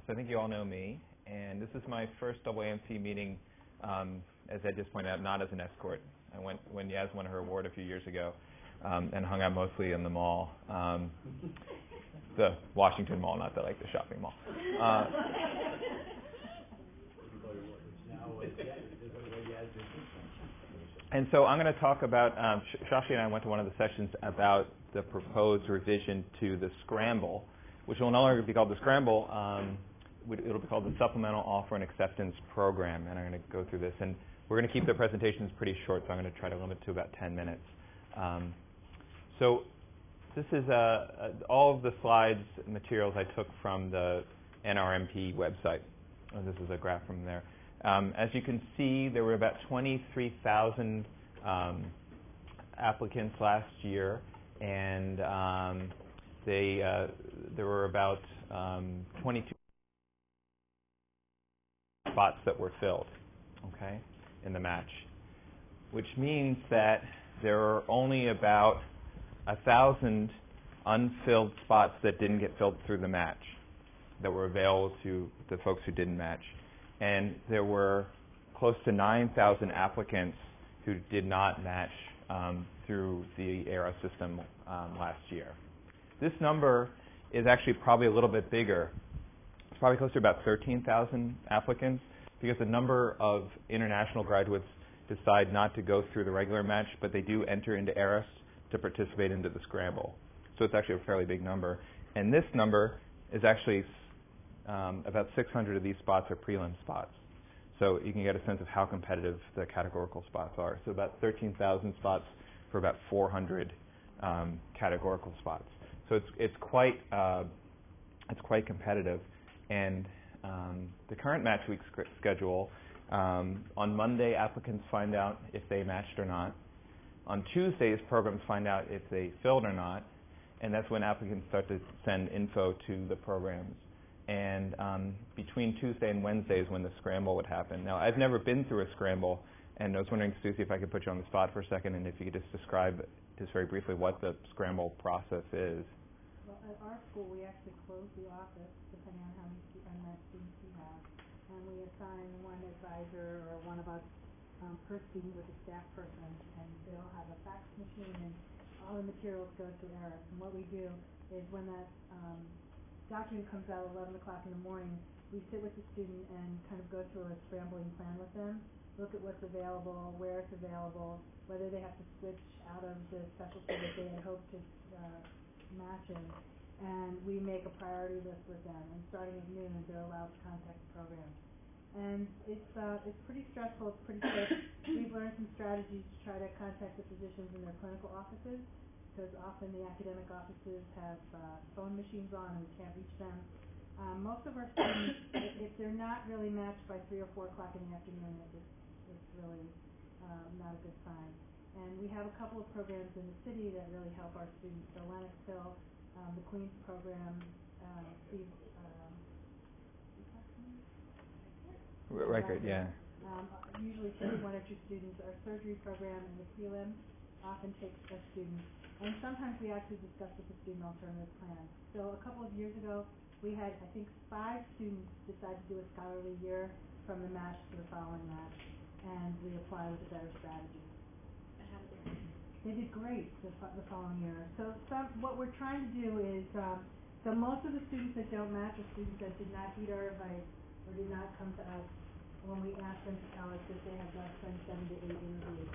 So I think you all know me, and this is my first AAMC meeting, as Ed just pointed out, not as an escort. I went when Yaz won her award a few years ago and hung out mostly in the mall, the Washington Mall, not the shopping mall. And so I'm going to talk about, Shashi and I went to one of the sessions about the proposed revision to the Scramble, which will no longer be called the Scramble. It'll be called the Supplemental Offer and Acceptance Program, and I'm going to go through this. And we're going to keep the presentations pretty short, so I'm going to try to limit to about 10 minutes. So this is all of the slides materials I took from the NRMP website. This is a graph from there. As you can see, there were about 23,000 applicants last year, and there were about 22 spots that were filled, okay, in the match, which means that there are only about 1,000 unfilled spots that didn't get filled through the match that were available to the folks who didn't match. And there were close to 9,000 applicants who did not match through the ARA system last year. This number is actually probably a little bit bigger. It's probably close to about 13,000 applicants because a number of international graduates decide not to go through the regular match, but they do enter into ARIS to participate into the Scramble. So it's actually a fairly big number. And this number is actually about 600 of these spots are prelim spots. So you can get a sense of how competitive the categorical spots are. So about 13,000 spots for about 400 categorical spots. So it's quite competitive. And the current match week schedule, on Monday, applicants find out if they matched or not. On Tuesdays, programs find out if they filled or not, and that's when applicants start to send info to the programs. And between Tuesday and Wednesday is when the Scramble would happen. Now, I've never been through a Scramble, and I was wondering, Susie, if I could put you on the spot for a second, and if you could just describe just very briefly what the Scramble process is. Well, at our school, we actually close the office, depending on how many unmatched students we have, and we assign one advisor or one of us per student with a staff person, and they'll have a fax machine, and all the materials go to ARIS. And what we do is when that document comes out at 11 o'clock in the morning, we sit with the student and kind of go through a scrambling plan with them, look at what's available, where it's available, whether they have to switch out of the specialty that they had hoped to match in, and we make a priority list with them. And starting at noon, they're allowed to contact the program. And it's pretty stressful. It's pretty quick. We've learned some strategies to try to contact the physicians in their clinical offices, because often the academic offices have phone machines on and we can't reach them. Most of our students, if they're not really matched by 3 or 4 o'clock in the afternoon, it's really not a good sign. And we have a couple of programs in the city that really help our students. So Lennoxville, the Queens program, Record, yeah. Usually takes 1 or 2 students. Our surgery program and the prelim often takes a student. And sometimes we actually discuss with the student alternative plan. So a couple of years ago, we had, I think, 5 students decide to do a scholarly year from the match to the following match, and we apply with a better strategy. And how did they do? They did great the following year. So what we're trying to do is, so most of the students that don't match are students that did not heed our advice or did not come to us when we asked them to tell us that they had less than 7 to 8 interviews.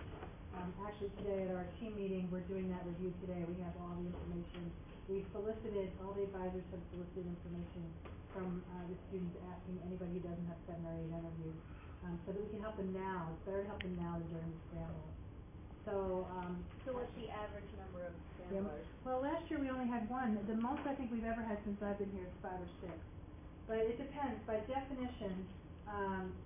Actually, today at our team meeting, we're doing that review today. We have all the information. We've solicited, all the advisors have solicited information from the students asking anybody who doesn't have 7 or 8 interviews, so that we can help them now. It's better to help them now than during the Scramble. So what's the average number of scramblers? Yeah, well, last year we only had 1. The most I think we've ever had since I've been here is 5 or 6. But it depends. By definition,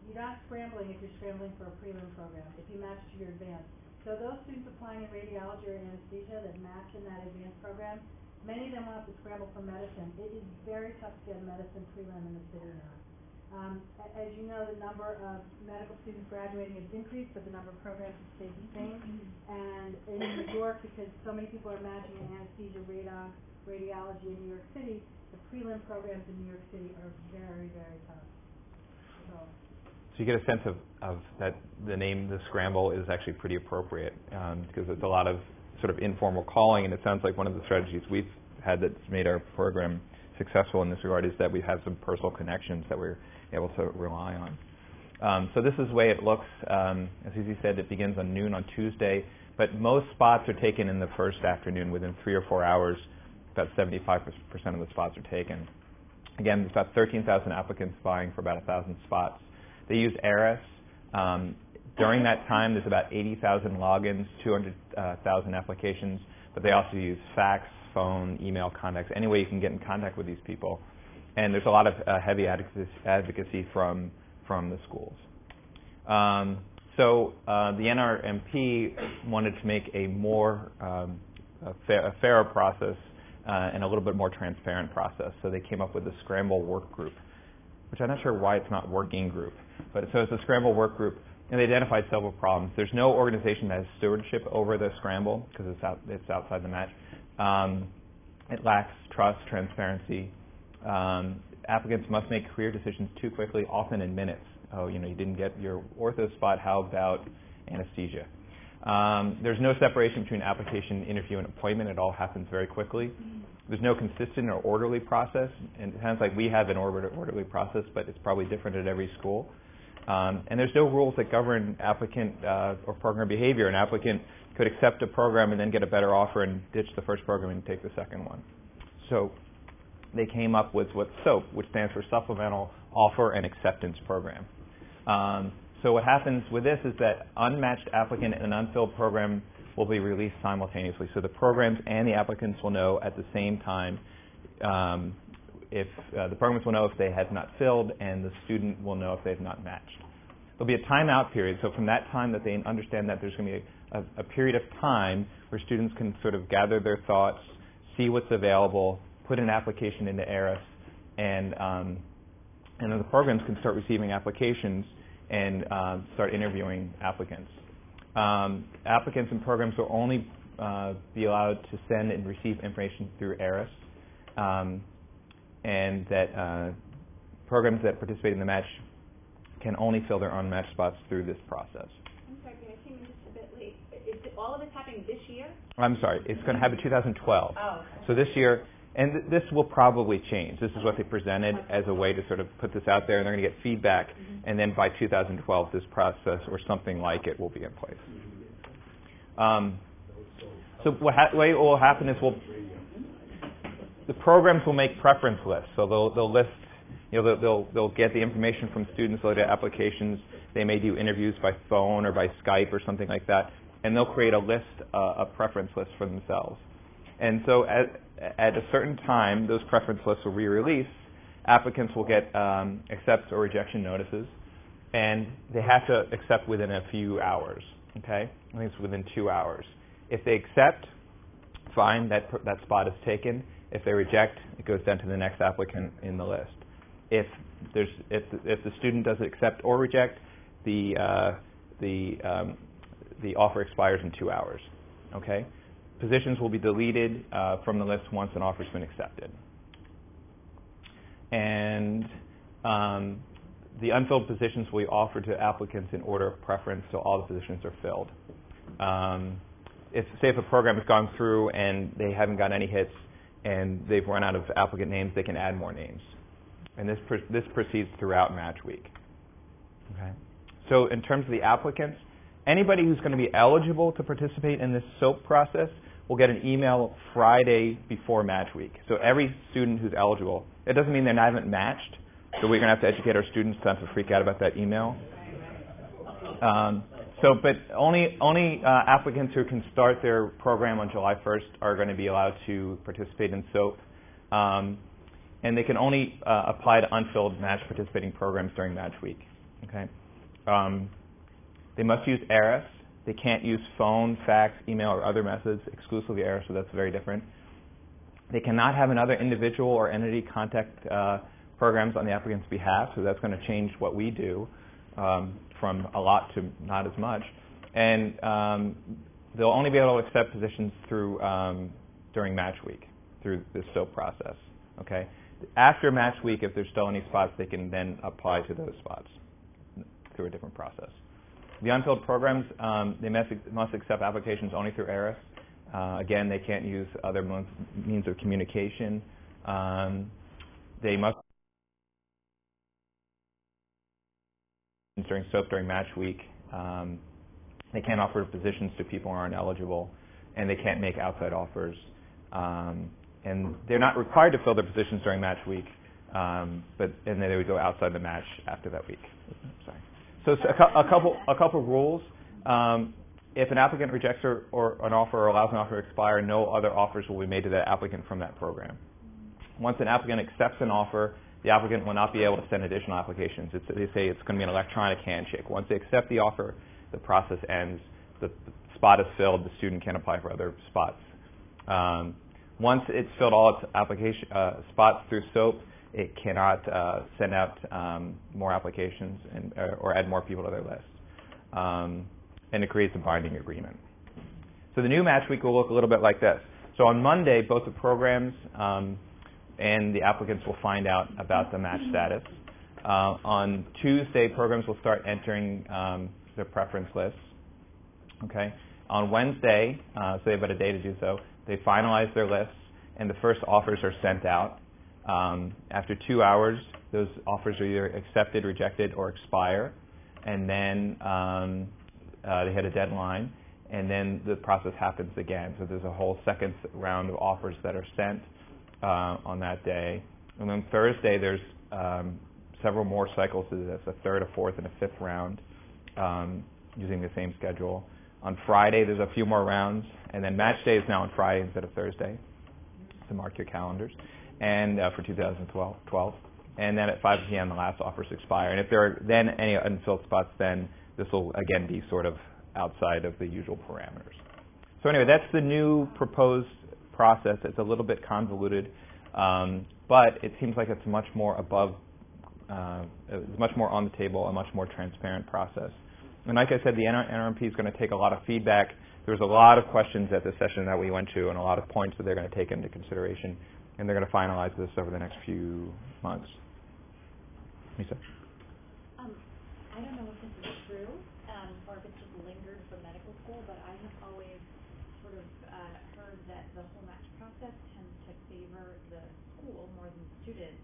you're not scrambling if you're scrambling for a prelim program, if you match to your advanced. So those students applying in radiology or anesthesia that match in that advanced program, many of them will have to scramble for medicine. It is very tough to get a medicine prelim in the city now. As you know, the number of medical students graduating has increased, but the number of programs has stayed the same. And in New York, because so many people are matching in anesthesia, radiology in New York City, the prelim programs in New York City are very, very tough. So you get a sense of that the name, the scramble, is actually pretty appropriate because it's a lot of sort of informal calling, and it sounds like one of the strategies we've had that's made our program successful in this regard is that we have some personal connections that we're able to rely on. So this is the way it looks. As Susie said, it begins on noon on Tuesday, but most spots are taken in the first afternoon. Within 3 or 4 hours, about 75% of the spots are taken. Again, there's about 13,000 applicants vying for about 1,000 spots. They use ARIS. During that time, there's about 80,000 logins, 200,000 applications, but they also use fax, phone, email contacts, any way you can get in contact with these people. And there's a lot of heavy advocacy from the schools. So the NRMP wanted to make a more fairer process and a little bit more transparent process. So they came up with the Scramble Work Group, which I'm not sure why it's not working group. But so it's a Scramble Work Group, and they identified several problems. There's no organization that has stewardship over the Scramble because it's outside the match. It lacks trust, transparency. Applicants must make career decisions too quickly, often in minutes. Oh, you didn't get your ortho spot. How about anesthesia? There's no separation between application, interview, and appointment. It all happens very quickly. There's no consistent or orderly process, and it sounds like we have an orderly process, but it's probably different at every school. And there's no rules that govern applicant or program behavior. An applicant could accept a program and then get a better offer and ditch the first program and take the second one. So they came up with what's SOAP, which stands for Supplemental Offer and Acceptance Program. So what happens with this is that unmatched applicant and unfilled program will be released simultaneously. So the programs and the applicants will know at the same time if the programs will know if they have not filled, and the student will know if they have not matched. There'll be a timeout period. So from that time that they understand that there's going to be a period of time where students can sort of gather their thoughts, see what's available, put an application into ARIS, and then the programs can start receiving applications and start interviewing applicants. Applicants and programs will only be allowed to send and receive information through ARIS, and that programs that participate in the match can only fill their unmatched spots through this process. I'm sorry, I came in just a bit late. Is all of this happening this year? I'm sorry, it's going to happen in 2012. Oh, okay. So this year, and this will probably change. This is what they presented as a way to sort of put this out there, and they're going to get feedback, and then by 2012, this process or something like it will be in place. So what will happen is the programs will make preference lists. So they'll list, they'll get the information from students, they'll get applications. They may do interviews by phone or by Skype or something like that, and they'll create a list, a preference list for themselves. And so at a certain time, those preference lists will be released. Applicants will get accept or rejection notices, and they have to accept within a few hours. Okay, I think it's within 2 hours. If they accept, fine, that spot is taken. If they reject, it goes down to the next applicant in the list. If the student doesn't accept or reject, the offer expires in 2 hours. Okay, positions will be deleted from the list once an offer's been accepted. And the unfilled positions will be offered to applicants in order of preference, so all the positions are filled. Say if a program has gone through and they haven't got any hits and they've run out of applicant names, they can add more names. And this proceeds throughout match week. Okay. So in terms of the applicants, anybody who's going to be eligible to participate in this SOAP process will get an email Friday before match week. So every student who's eligible, it doesn't mean they haven't matched, so we're going to have to educate our students not to freak out about that email. But only applicants who can start their program on July 1st are going to be allowed to participate in SOAP. And they can only apply to unfilled match participating programs during match week. Okay. They must use ARIS. They can't use phone, fax, email, or other methods, exclusively ARIS, so that's very different. They cannot have another individual or entity contact programs on the applicant's behalf, so that's going to change what we do from a lot to not as much. And they'll only be able to accept positions through during match week, through this SOAP process. Okay? After match week, if there's still any spots, they can then apply to those spots through a different process. The unfilled programs, they must accept applications only through ARIS. Again, they can't use other means of communication. They must during SOAP during match week. They can't offer positions to people who aren't eligible, and they can't make outside offers. And they're not required to fill their positions during match week, and then they would go outside the match after that week. Sorry. So a couple rules. If an applicant rejects or an offer or allows an offer to expire, no other offers will be made to that applicant from that program. Once an applicant accepts an offer, the applicant will not be able to send additional applications. They say it's going to be an electronic handshake. Once they accept the offer, the process ends. The spot is filled. The student can apply for other spots. Once it's filled all its application spots through SOAP, it cannot send out more applications or add more people to their list. And it creates a binding agreement. So the new match week will look a little bit like this. So on Monday, both the programs and the applicants will find out about the match status. On Tuesday, programs will start entering their preference lists. Okay. On Wednesday, so they have about a day to do so, they finalize their lists, and the first offers are sent out. After 2 hours, those offers are either accepted, rejected, or expire, and then they hit a deadline, and then the process happens again. So there's a whole second round of offers that are sent on that day. And then Thursday, there's several more cycles to this, a third, a fourth, and a fifth round using the same schedule. On Friday, there's a few more rounds, and then match day is now on Friday instead of Thursday, to mark your calendars, and for 2012. And then at 5 p.m., the last offers expire. And if there are then any unfilled spots, then this will, again, be sort of outside of the usual parameters. So anyway, that's the new proposed process. It's a little bit convoluted, but it seems like it's much more it's much more on the table, a much more transparent process. And like I said, the NRMP is going to take a lot of feedback. There was a lot of questions at the session that we went to and a lot of points that they're going to take into consideration, and they're going to finalize this over the next few months. Lisa? I don't know if this is true or if it's just lingered from medical school, but I have always sort of heard that the whole match process tends to favor the school more than the student.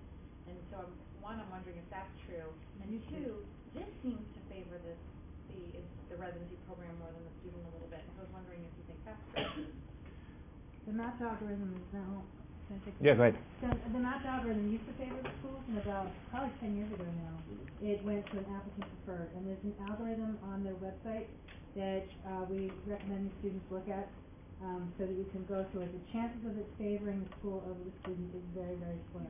And so, one, I'm wondering if that's true. And two, this seems to favor the residency program more than the student a little bit. So I was wondering if you think that's true. The match algorithm is now... Yeah, go ahead. So the match algorithm used to favor the schools, and about probably 10 years ago now, it went to an applicant preferred. And there's an algorithm on their website that we recommend the students look at so that you can go through it. The chances of it favoring the school over the student is very, very slim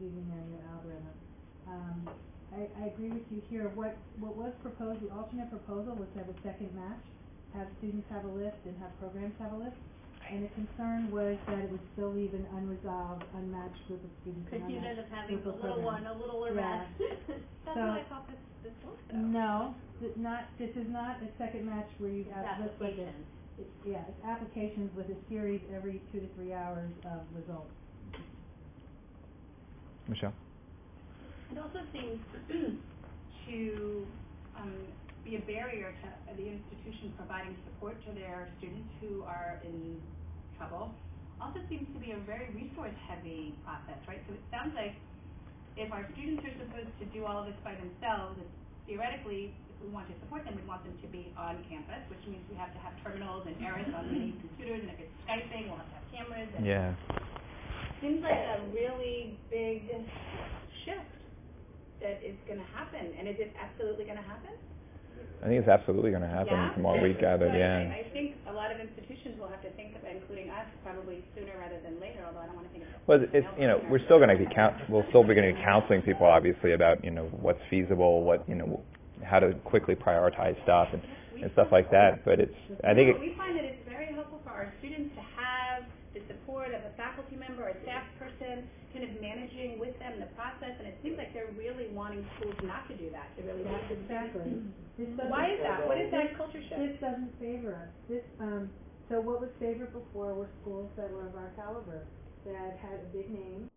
using their new algorithm. I agree with you here. What was proposed, the alternate proposal was to have a second match, have students have a list and have programs have a list. And the concern was that it would still leave an unresolved, unmatched group of students. Could you end up having a little one, a littler match? That's So, what I thought this was, though. No, this is not a second match where you have lists like this. It's applications with a series every 2 to 3 hours of results. Michelle? It also seems to be a barrier to the institution providing support to their students who are in trouble. Also seems to be a very resource-heavy process, right? So it sounds like if our students are supposed to do all of this by themselves, theoretically, if we want to support them, we want them to be on campus, which means we have to have terminals and ARIS on many computers, and if it's Skyping, we'll have to have cameras. And yeah. Seems like a really big shift that is going to happen. And is it absolutely going to happen? I think it's absolutely going to happen from what we gathered, yeah. I think a lot of institutions will have to think about, including us, probably sooner rather than later, although I don't want to think of it. Well, it's, we're still going to be we'll still be going to be counseling people, obviously, about, what's feasible, how to quickly prioritize stuff and stuff like that. But we find that it's very helpful for our students to have the support of a faculty member or a staff person kind of managing with them the process, and it seems like they're really wanting schools not to do that. They really want to. Exactly. Why is that? What is that culture shift? This doesn't favor us. So what was favored before were schools that were of our caliber, that had a big name,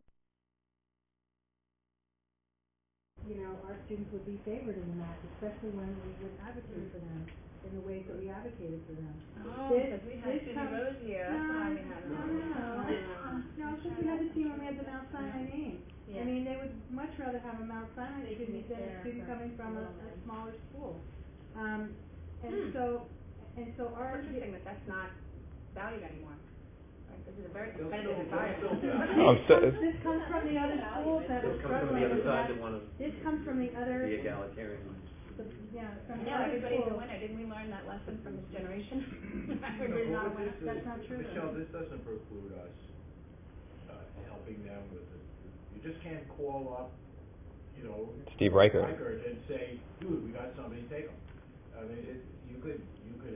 our students would be favored in the match, especially when we would advocate for them in the ways that we advocated for them. Oh, because we had Judy Rose here, that's why we had them. No, because we had the team when we had the Mount Sinai name. Yeah. I mean, they would much rather have a Mount Sinai student than a student coming from a smaller school. So our... Interesting that that's not valued anymore. Right? This is a very competitive environment. This comes from the other schools that are struggling with that. This comes from the other... The egalitarian. From the Yeah, other everybody's a schools. winner. Didn't we learn that lesson from this generation? Everybody's not a winner. That's not true. Michelle, this doesn't preclude us helping them with it. You just can't call up, Steve Reichert and say, dude, we got somebody, take them. I mean, you could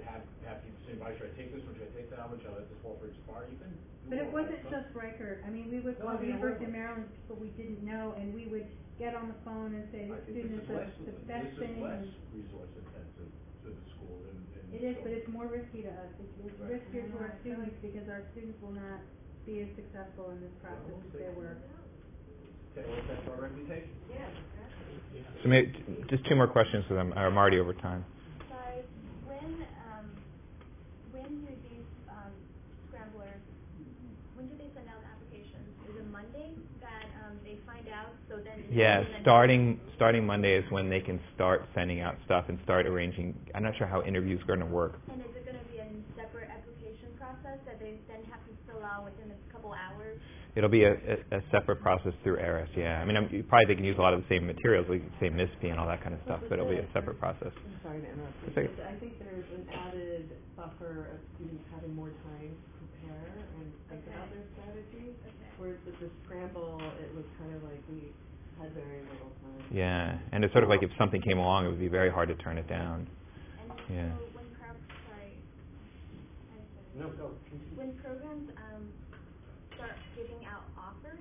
have people say, should I take this one, should I take that one, shall I let this fall for expire? You can do But it all that wasn't stuff. just Reichert. I mean, we would call the University of Maryland people we didn't know, and we would get on the phone and say, I this think student is the best thing. This is less resource intensive to the school than It is, but it's more risky to us. It's riskier to our students because our students will not be as successful in this process as they were. That's our reputation. So maybe just two more questions because I'm already over time. Sorry, when do these scramblers, when do they send out applications? Is it Monday that they find out? So then starting Monday is when they can start sending out stuff and start arranging. I'm not sure how interviews are going to work. And is it going to be a separate application process that they then have to fill out within a couple hours? It'll be a separate process through ARIS, yeah. I mean, probably they can use a lot of the same materials, like say MSPE and all that kind of stuff, but it'll be a separate process. I'm sorry to interrupt. I think there's an added buffer of students having more time to prepare and think about their strategy. Whereas with the scramble, it was kind of like we had very little time. Yeah, and it's sort of like if something came along, it would be very hard to turn it down. And yeah. so when programs start giving out offers,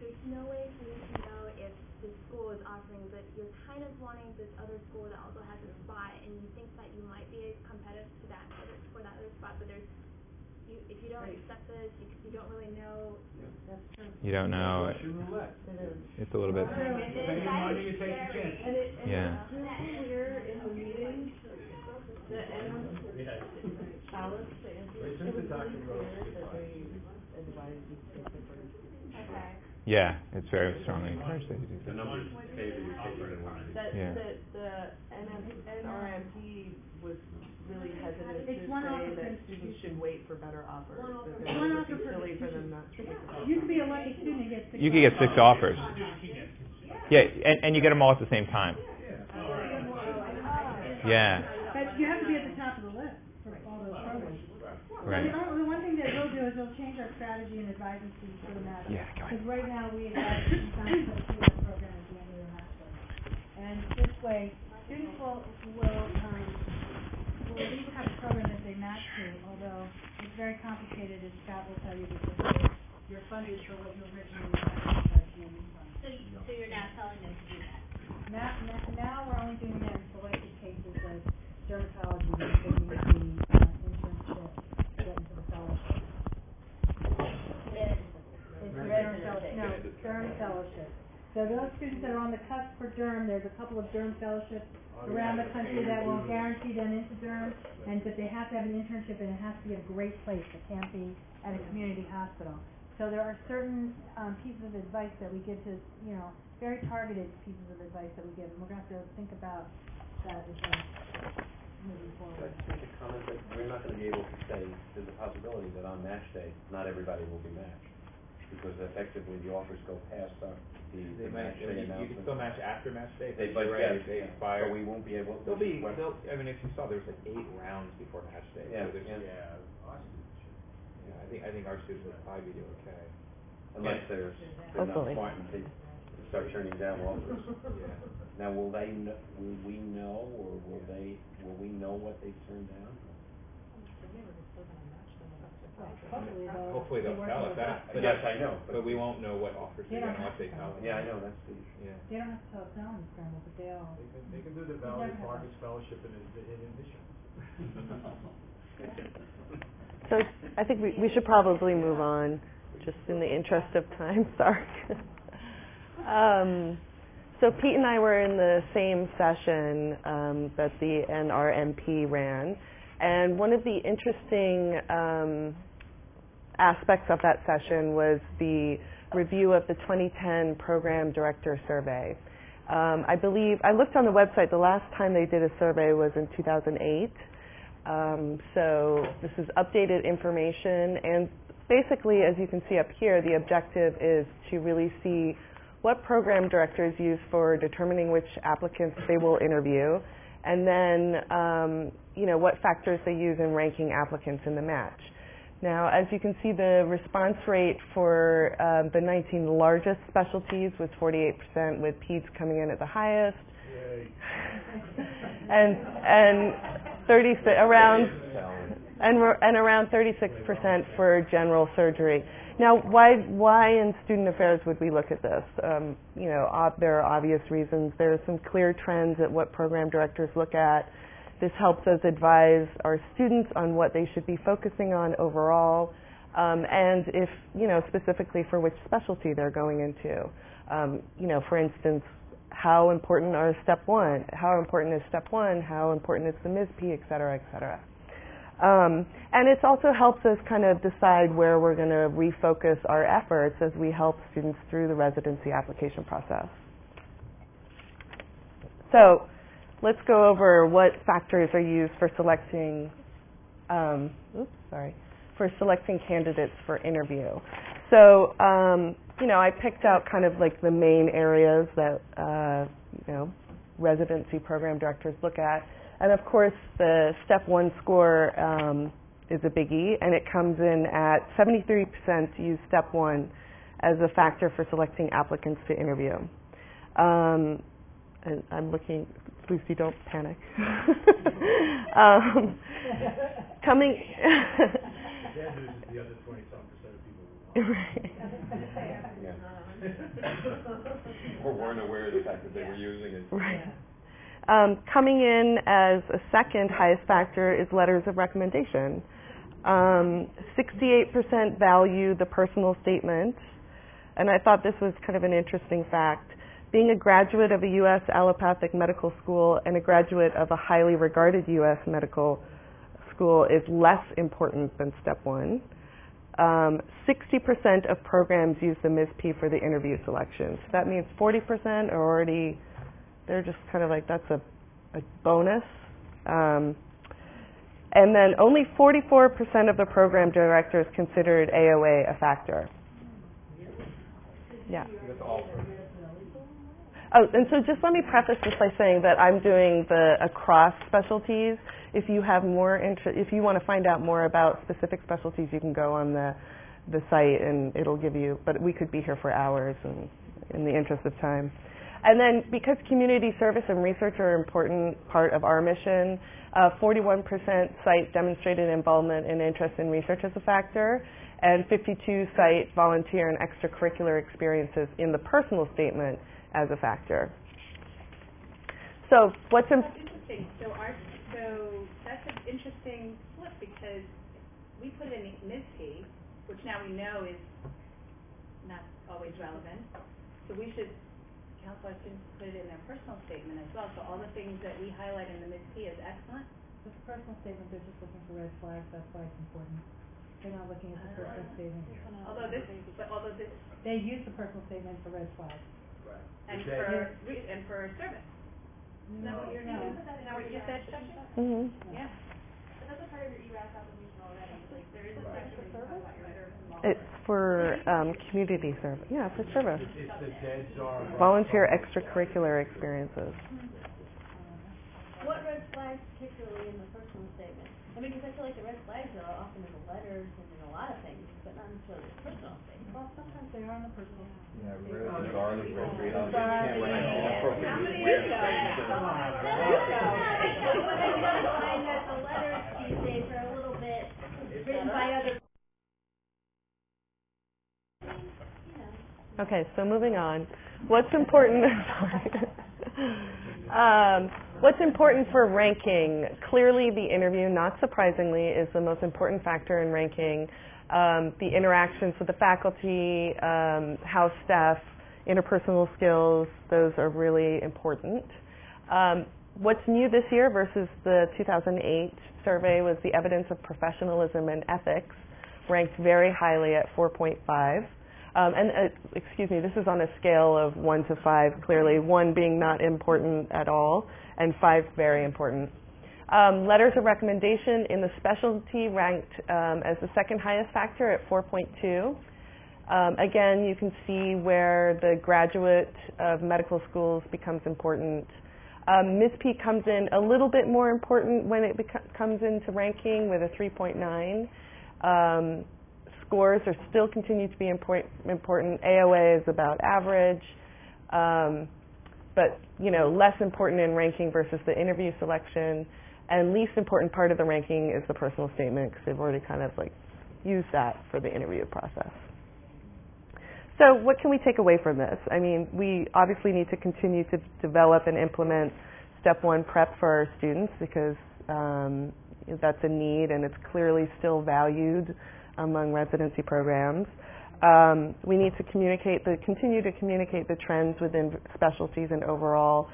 there's no way for you to know if the school is offering, but you're kind of wanting this other school that also has a spot, and you think that you might be competitive to that for that other spot, but if you don't accept this, you don't really know. That's true. You don't know. It's a little bit. Depending on money, you take the chance. And it's Yeah. clear in the meeting that Alice, the answer, it was really clear that they advised you to take the first. Okay. Yeah, it's very strongly encouraged that you do The that. numbers favor you taking one. The NRMP was really hesitant to It's one say offer that per students should wait for better offers. That One it would offer be per silly for them not to take the You could be a lucky student and get 6 You could get 6 offers. Yeah, and you get them all at the same time. Yeah. But you have to be at the top of the list for all those programs. Right. The one thing that we'll do is we'll change our strategy in advising students for the match. Yeah, go ahead. Because right now we advise students not to put a PF program at the end of the match. And this way, students will at least have a program that they match to, although it's very complicated, as Scott will tell you, because you're funded for what you originally wanted by GME funds. So you're now telling them to do that? Now we're only doing that in selected cases like dermatology, because they need the internship to get into the fellowship. Derm fellowship. So those students that are on the cusp for derm, there's a couple of derm fellowships around the country that will guarantee them into derm, but they have to have an internship and it has to be a great place. It can't be at a community hospital. So there are certain pieces of advice that we give to, very targeted pieces of advice that we give, and we're going to have to think about that advice moving forward. I'd make a comment that we're not going to be able to say there's a possibility that on match day, not everybody will be matched. Because effectively the offers go past the match day announcement. You can still match after match day. They expire. So we won't be able to. I mean, if you saw, there's like 8 rounds before match day. Yeah. So I think our students will probably be okay. Unless they're not smart and they start turning down offers. Now, will we know, or will we know what they've turned down? Hopefully they'll tell us that. But Yes, I know. But we won't know what offers they get unless they tell us. Yeah, I know, that's the issue. Yeah. They don't have to tell us now in the scramble, but they'll. They can do the Valerie Parkas Fellowship in admission. So I think we should probably move on, just in the interest of time. Sorry. So Pete and I were in the same session that the NRMP ran, and one of the interesting aspects of that session was the review of the 2010 Program Director Survey. I believe, I looked on the website, the last time they did a survey was in 2008. So this is updated information, and basically, as you can see up here, the objective is to really see what program directors use for determining which applicants they will interview, and then what factors they use in ranking applicants in the match. Now, as you can see, the response rate for the 19 largest specialties was 48%, with peds coming in at the highest, and 36% for general surgery. Now, why in student affairs would we look at this? There are obvious reasons. There are some clear trends at what program directors look at. This helps us advise our students on what they should be focusing on overall, and if, specifically for which specialty they're going into. For instance, how important are step one? How important is step one? How important is the MSPE, et cetera, et cetera. And it also helps us kind of decide where we're going to refocus our efforts as we help students through the residency application process. So let's go over what factors are used for selecting, for selecting candidates for interview. So, I picked out kind of like the main areas that, residency program directors look at. And of course, the step one score is a biggie, and it comes in at 73% use step one as a factor for selecting applicants to interview. And I'm looking, Lucy, don't panic. Coming. The other 20-some% of people. Right. Or weren't aware of the fact that they were using it. Right. Coming in as a second highest factor is letters of recommendation. 68% value the personal statement, and I thought this was kind of an interesting fact. Being a graduate of a U.S. allopathic medical school and a graduate of a highly regarded U.S. medical school is less important than step one. 60% of programs use the MSPE for the interview selection. So that means 40% are already, they're just kind of like, that's a bonus. And then only 44% of the program directors considered AOA a factor. Yeah. Oh, and so just let me preface this by saying that I'm doing the across specialties. If you have more if you want to find out more about specific specialties, you can go on the site and it'll give you, but we could be here for hours and in the interest of time. And then because community service and research are an important part of our mission, 41% cite demonstrated involvement and interest in research as a factor, and 52 cite volunteer and extracurricular experiences in the personal statement as a factor. So what's That's interesting. So that's an interesting flip, because we put in MSPE, which now we know is not always relevant. So we should counsel our students to put it in their personal statement as well. So all the things that we highlight in the MSPE is excellent. The personal statement, they're just looking for red flags. That's why it's important. They're not looking at the personal statement. Although this, They use the personal statement for red flags. Right. and for service. Is that what you're saying? Is that what you just said, Shashi? Mm-hmm. Yeah. But that's a part of your ERAS application already. Like, there is a section for service? It's for community service. Yeah, for service. It's the dead czar. Volunteer extracurricular experiences. What red flags particularly in the personal statement? I mean, because I feel like the red flags are often in the letters and in a lot of things, but not necessarily the personal statement. Well, sometimes they are in the personal. Yeah, really bizarrely appropriate. You can't Bizarrely. write inappropriate How many weird years ago? statements. But I do find that the letters these days are a little bit written by other. Okay, so moving on. What's important? What's important for ranking? Clearly, the interview, not surprisingly, is the most important factor in ranking. The interactions with the faculty, how staff interpersonal skills, those are really important. What's new this year versus the 2008 survey was the evidence of professionalism and ethics, ranked very highly at 4.5. Excuse me, this is on a scale of 1 to 5, clearly, 1 being not important at all, and 5 very important. Letters of recommendation in the specialty ranked as the second highest factor at 4.2. Again, you can see where the graduate of medical schools becomes important. MSPE comes in a little bit more important when it comes into ranking with a 3.9. Scores are still continue to be important. AOA is about average, but less important in ranking versus the interview selection. And least important part of the ranking is the personal statement, because they've already kind of used that for the interview process. So what can we take away from this? I mean, we obviously need to continue to develop and implement Step 1 prep for our students, because that's a need and it's clearly still valued among residency programs. We need to continue to communicate the trends within specialties and overall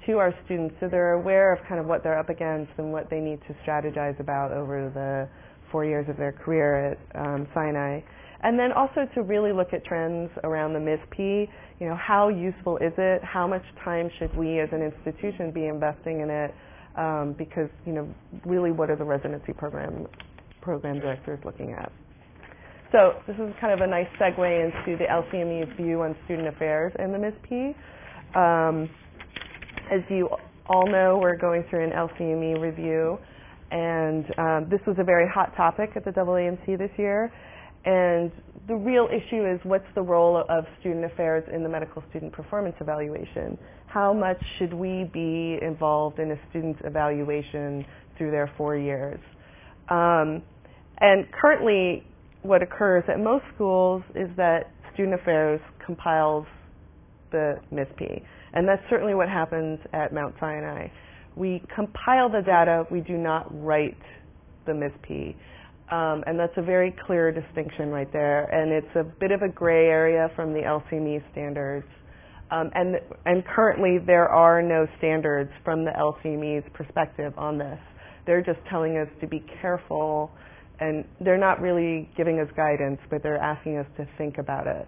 to our students, so they're aware of kind of what they're up against and what they need to strategize about over the 4 years of their career at Sinai. And then also to really look at trends around the MSPE. How useful is it? How much time should we as an institution be investing in it? Because, really what are the residency program directors looking at? So this is kind of a nice segue into the LCME's view on student affairs in the MSPE. As you all know, we're going through an LCME review, and this was a very hot topic at the AAMC this year. And the real issue is, what's the role of student affairs in the medical student performance evaluation? How much should we be involved in a student's evaluation through their 4 years? And currently, what occurs at most schools is that student affairs compiles the MSPE. And that's certainly what happens at Mount Sinai. We compile the data, we do not write the MSPE. And that's a very clear distinction right there. And it's a bit of a gray area from the LCME standards. And currently there are no standards from the LCME's perspective on this. They're just telling us to be careful, and they're not really giving us guidance, but they're asking us to think about it.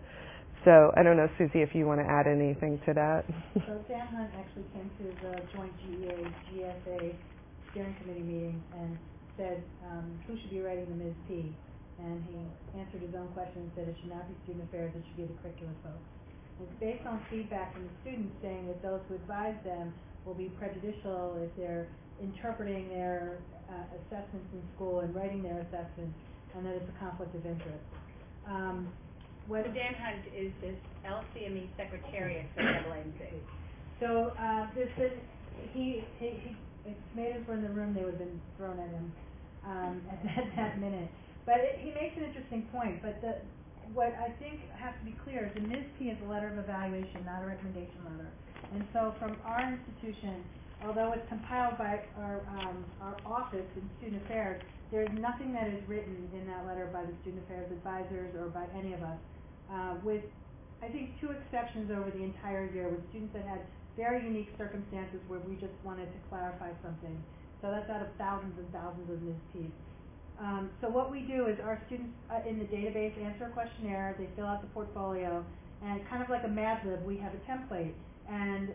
So I don't know, Susie, if you want to add anything to that. So Sam Hunt actually came to the joint GEA-GSA steering committee meeting and said who should be writing the MSPE, and he answered his own question and said it should not be student affairs, it should be the curriculum folks. It's based on feedback from the students saying that those who advise them will be prejudicial if they're interpreting their assessments in school and writing their assessments, and that it's a conflict of interest. Dan Hunt is this LCME secretariat for AAMC. So he if tomatoes were in the room, they would have been thrown at him at that minute. But he makes an interesting point. But what I think has to be clear is the MSPE is a letter of evaluation, not a recommendation letter. And so from our institution, although it's compiled by our office in student affairs, there's nothing that is written in that letter by the student affairs advisors or by any of us, with, I think, 2 exceptions over the entire year with students that had very unique circumstances where we just wanted to clarify something. So that's out of thousands and thousands of MSPEs. So what we do is our students in the database answer a questionnaire, they fill out the portfolio, and kind of like a Mad Lib, we have a template. And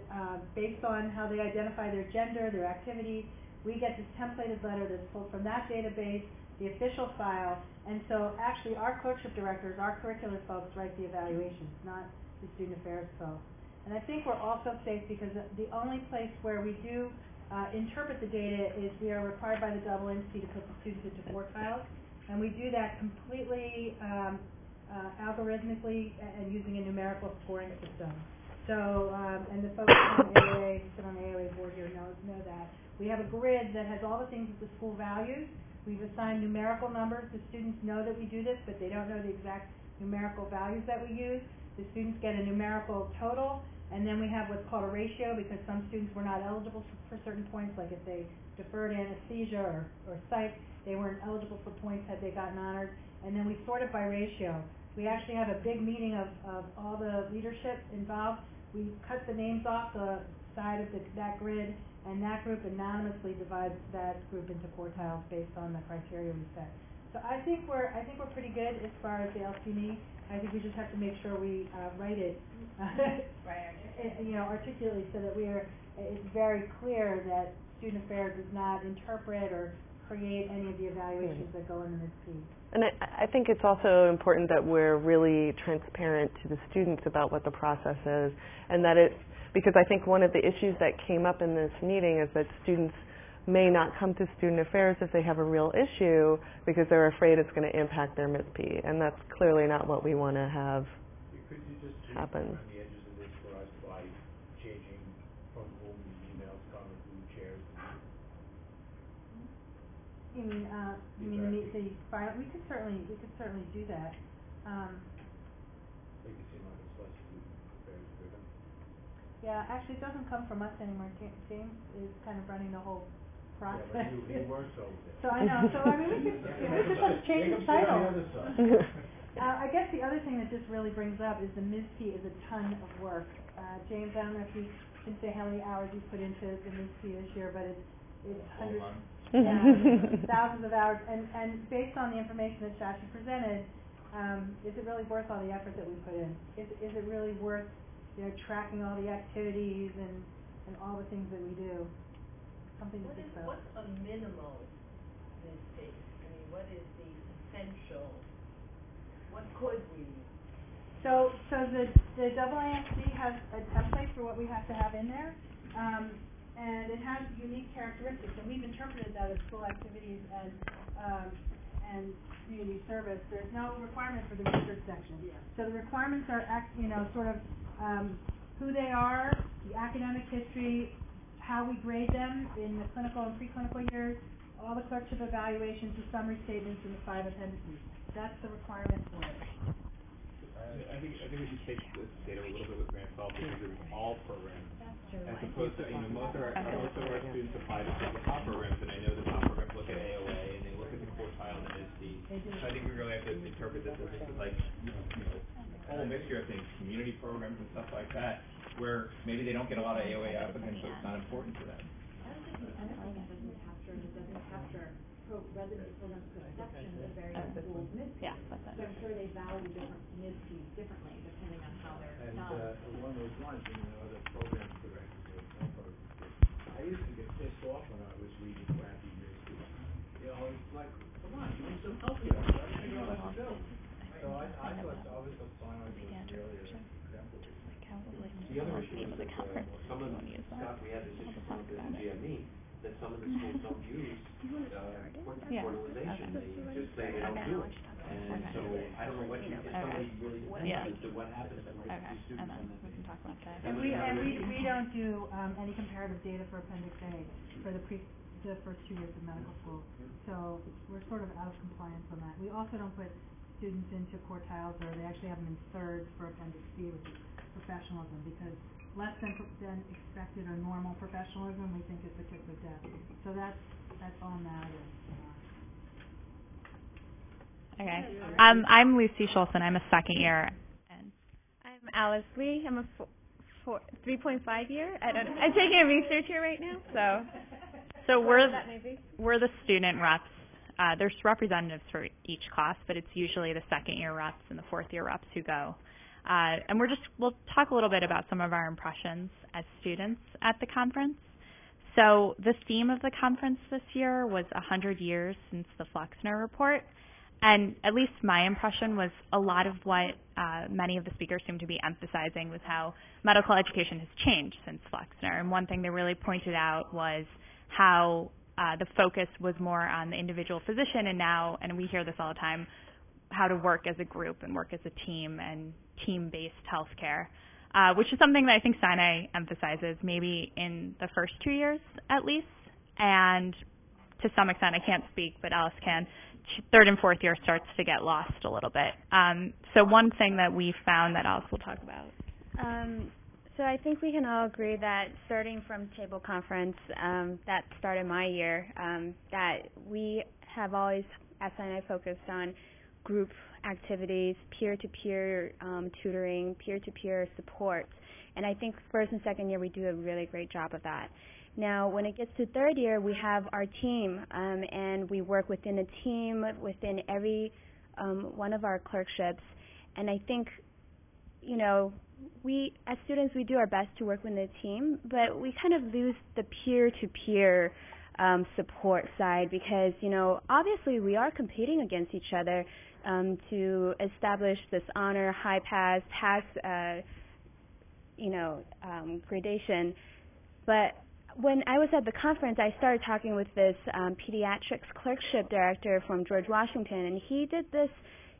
based on how they identify their gender, their activities, we get this templated letter that's pulled from that database, the official file, and so actually our clerkship directors, our curricular folks write the evaluations, not the student affairs folks. And I think we're also safe because the only place where we do interpret the data is we are required by the AAMC to put the students into quartiles, and we do that completely algorithmically and using a numerical scoring system. So, and the folks on AAA, who sit on the AAA board here know that. We have a grid that has all the things that the school values. We've assigned numerical numbers. The students know that we do this, but they don't know the exact numerical values that we use. The students get a numerical total, and then we have what's called a ratio, because some students were not eligible for certain points, like if they deferred anesthesia or psych, they weren't eligible for points had they gotten honored. And then we sort it by ratio. We actually have a big meeting of all the leadership involved. We cut the names off the side of that grid, and that group anonymously divides that group into quartiles based on the criteria we set. So I think we're pretty good as far as the LCME. I think we just have to make sure we write it, articulately, so that it's very clear that student affairs does not interpret or create any of the evaluations that go in the MSPE. And I think it's also important that we're really transparent to the students about what the process is, and that because I think one of the issues that came up in this meeting is that students may not come to student affairs if they have a real issue because they're afraid it's going to impact their MSPE, and that's clearly not what we want to have happen. Around the edges of this for us by changing from whom the emails come and who chairs You mean the file? We could certainly do that. Make it seem like it's less student affairs driven. Yeah, actually, it doesn't come from us anymore. James is kind of running the whole process. Yeah, but he works over there. So I know. So I mean, we could just change the title. I guess the other thing that this really brings up is the MSPE is a ton of work. James, I don't know if you can say how many hours you put into the MSPE this year, but it's hundreds, thousands of hours. And based on the information that Shashi presented, is it really worth all the effort that we put in? Is it really worth tracking all the activities and all the things that we do? Something to think about. What's a minimal MSPE? I mean, what is the essential? What could we? So the AAMC has a template for what we have to have in there, and it has unique characteristics, and we've interpreted that as school activities and community service. There's no requirement for the research section. Yeah. So the requirements are who they are, the academic history, how we grade them in the clinical and preclinical years, all the clerkship evaluations, the summary statements, and the 5 appendices. That's the requirement for it. I think we should take this data a little bit with grain of salt because it's all programs. As opposed to, most of our students apply to the top programs, and I know the top programs look at AOA and they look at the quartile and the MSPE. So I think we really have to interpret this as just like, a whole mixture of things, community programs and stuff like that, where maybe they don't get a lot of AOA applicants, so it's not important to them. It doesn't capture resident programs perception of various schools' MSPEs. Yeah, that's it. So I'm sure they value different MSPEs differently depending on how they're done. And along those lines, other programs directors or no programs. I used to get pissed off when I was reading crappy MSPEs. It's like, come on, you need some help here. I don't know what to do. So I thought the sign was really exemplary. The other issue is that some of the stuff we had this issue with the GME, that some of the schools don't use portalization. They just say they don't do it. And so I don't know what if somebody really depends as to what happens to these students. We can talk about that. And we don't do any comparative data for Appendix A for the first 2 years of medical school. So we're sort of out of compliance on that. We also don't put students into quartiles, or they actually have them in thirds for Appendix C, which is professionalism, because less than expected or normal professionalism we think is the kick of death. So that's all narrative. Okay. I'm Lucy Schulson. I'm a second year. And I'm Alice Lee. I'm a 3.5 year. I'm taking a research here right now. So we're the student reps. There's representatives for each class, but it's usually the second year reps and the fourth year reps who go. And we'll talk a little bit about some of our impressions as students at the conference. So the theme of the conference this year was 100 years since the Flexner Report. And at least my impression was a lot of what many of the speakers seemed to be emphasizing was how medical education has changed since Flexner. And one thing they really pointed out was how the focus was more on the individual physician, and now, and we hear this all the time, how to work as a group and work as a team and team-based healthcare, which is something that I think Sinai emphasizes maybe in the first 2 years at least, and to some extent, I can't speak, but Alice can, third and fourth year starts to get lost a little bit. So one thing that we found that Alice will talk about. So I think we can all agree that starting from table conference, that started my year, that we have always, as I focused on group activities, peer-to-peer tutoring, peer-to-peer support. And I think first and second year we do a really great job of that. Now, when it gets to third year, we have our team, and we work within a team within every one of our clerkships. And I think, you know, we as students, we do our best to work within a team, but we kind of lose the peer-to-peer support side because, you know, obviously we are competing against each other to establish this honor, high pass, gradation. But when I was at the conference, I started talking with this pediatrics clerkship director from George Washington, and he did this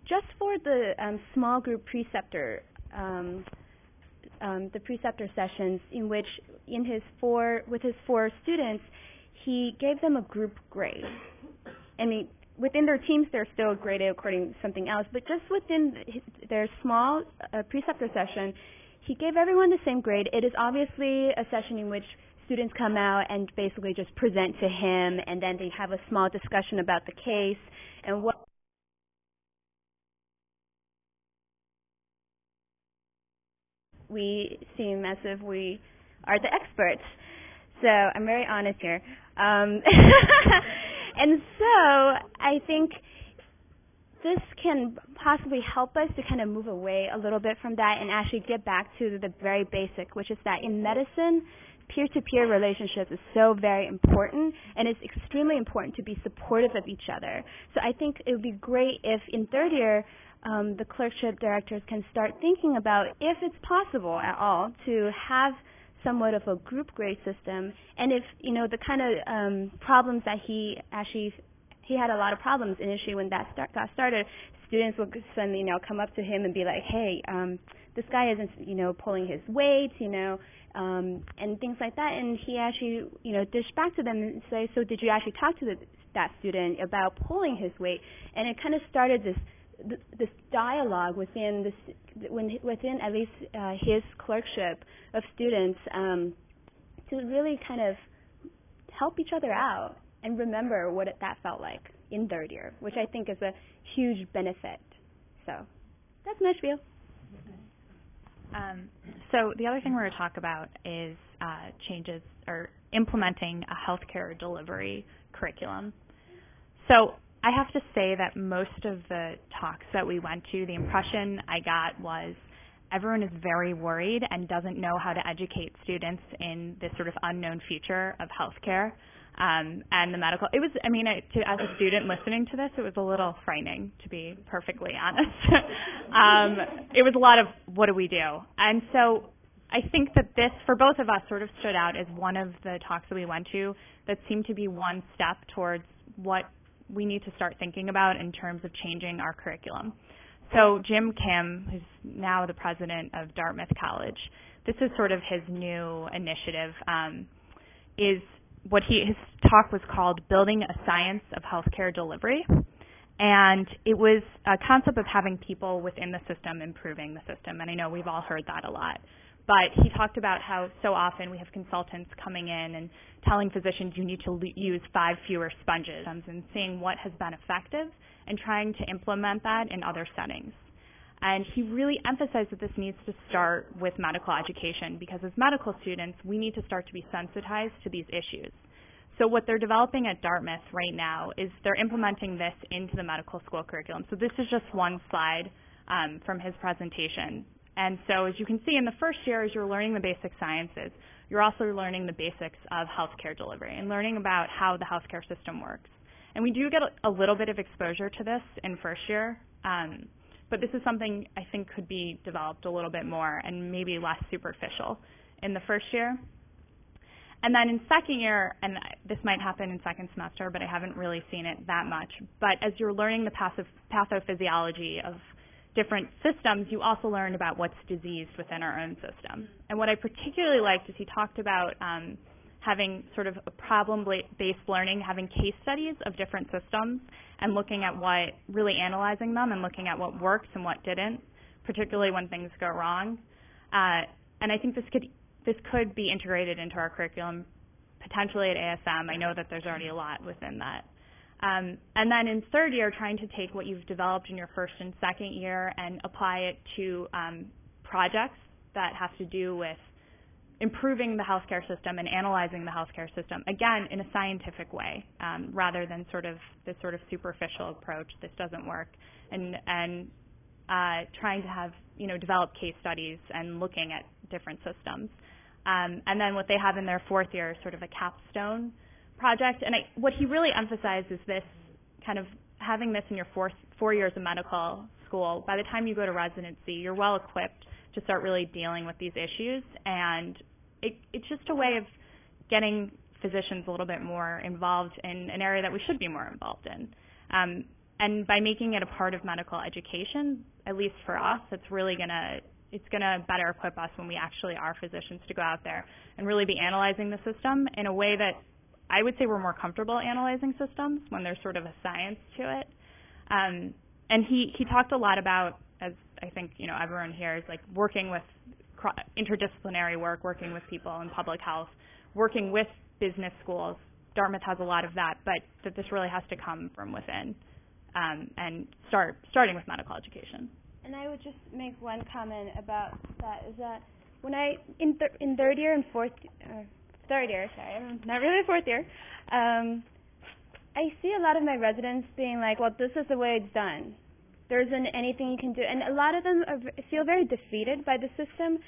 just for the small group preceptor, the preceptor sessions, in which with his 4 students, he gave them a group grade. I mean, within their teams, they're still graded according to something else, but just within their small preceptor session, he gave everyone the same grade. It is obviously a session in which students come out and basically just present to him, and then they have a small discussion about the case and what we seem as if we are the experts. So I'm very honest here. And so I think this can possibly help us to kind of move away a little bit from that and actually get back to the very basic, which is that in medicine, peer-to-peer relationships is so very important, and it's extremely important to be supportive of each other. So I think it would be great if in third year, the clerkship directors can start thinking about if it's possible at all to have somewhat of a group grade system, and if, you know, the kind of problems that he had a lot of problems initially when that got started. Students would suddenly, come up to him and be like, hey, this guy isn't, pulling his weight, and things like that. And he actually, dish back to them and say, so did you actually talk to that student about pulling his weight? And it kind of started this dialogue within at least his clerkship of students to really kind of help each other out and remember what that felt like in third year, which I think is a huge benefit. So that's my spiel. So the other thing we're going to talk about is changes or implementing a healthcare delivery curriculum. So I have to say that most of the talks that we went to, the impression I got was everyone is very worried and doesn't know how to educate students in this sort of unknown future of healthcare. And the medical, it was, as a student listening to this, it was a little frightening, to be perfectly honest. It was a lot of, what do we do? And so I think that this, for both of us, sort of stood out as one of the talks that we went to that seemed to be one step towards what we need to start thinking about in terms of changing our curriculum. So Jim Kim, who's now the president of Dartmouth College, this is sort of his new initiative, his talk was called Building a Science of Healthcare Delivery. And it was a concept of having people within the system improving the system. And I know we've all heard that a lot. But he talked about how so often we have consultants coming in and telling physicians you need to use 5 fewer sponges and seeing what has been effective and trying to implement that in other settings. And he really emphasized that this needs to start with medical education because as medical students, we need to start to be sensitized to these issues. So what they're developing at Dartmouth right now is they're implementing this into the medical school curriculum. So this is just one slide from his presentation. And so as you can see in the first year, as you're learning the basic sciences, you're also learning the basics of healthcare delivery and learning about how the healthcare system works. And we do get a little bit of exposure to this in first year, but this is something I think could be developed a little bit more and maybe less superficial in the first year. And then in second year, and this might happen in second semester, but I haven't really seen it that much, but as you're learning the pathophysiology of different systems, you also learn about what's diseased within our own system. And what I particularly liked is he talked about having sort of a problem-based learning, having case studies of different systems and looking at really analyzing them and looking at what works and what didn't, particularly when things go wrong. And I think this could be integrated into our curriculum, potentially at ASM. I know that there's already a lot within that. And then in third year, trying to take what you've developed in your first and second year and apply it to projects that have to do with improving the healthcare system and analyzing the healthcare system, again, in a scientific way, rather than this sort of superficial approach. This doesn't work. And trying to have, develop case studies and looking at different systems. And then what they have in their fourth year is sort of a capstone project. And what he really emphasized is this kind of having this in your 4 years of medical school. By the time you go to residency, you're well equipped to start really dealing with these issues. And it's just a way of getting physicians a little bit more involved in an area that we should be more involved in. And by making it a part of medical education, at least for us, it's gonna better equip us when we actually are physicians to go out there and really be analyzing the system in a way that I would say we're more comfortable analyzing systems when there's sort of a science to it. And he talked a lot about, as I think everyone here is like working with interdisciplinary work, working with people in public health, working with business schools. Dartmouth has a lot of that, but that this really has to come from within, and starting with medical education. And I would just make one comment about that, is that when in third year and third year, sorry, not really fourth year, I see a lot of my residents being like, well, this is the way it's done. There isn't anything you can do. And a lot of them feel very defeated by the system.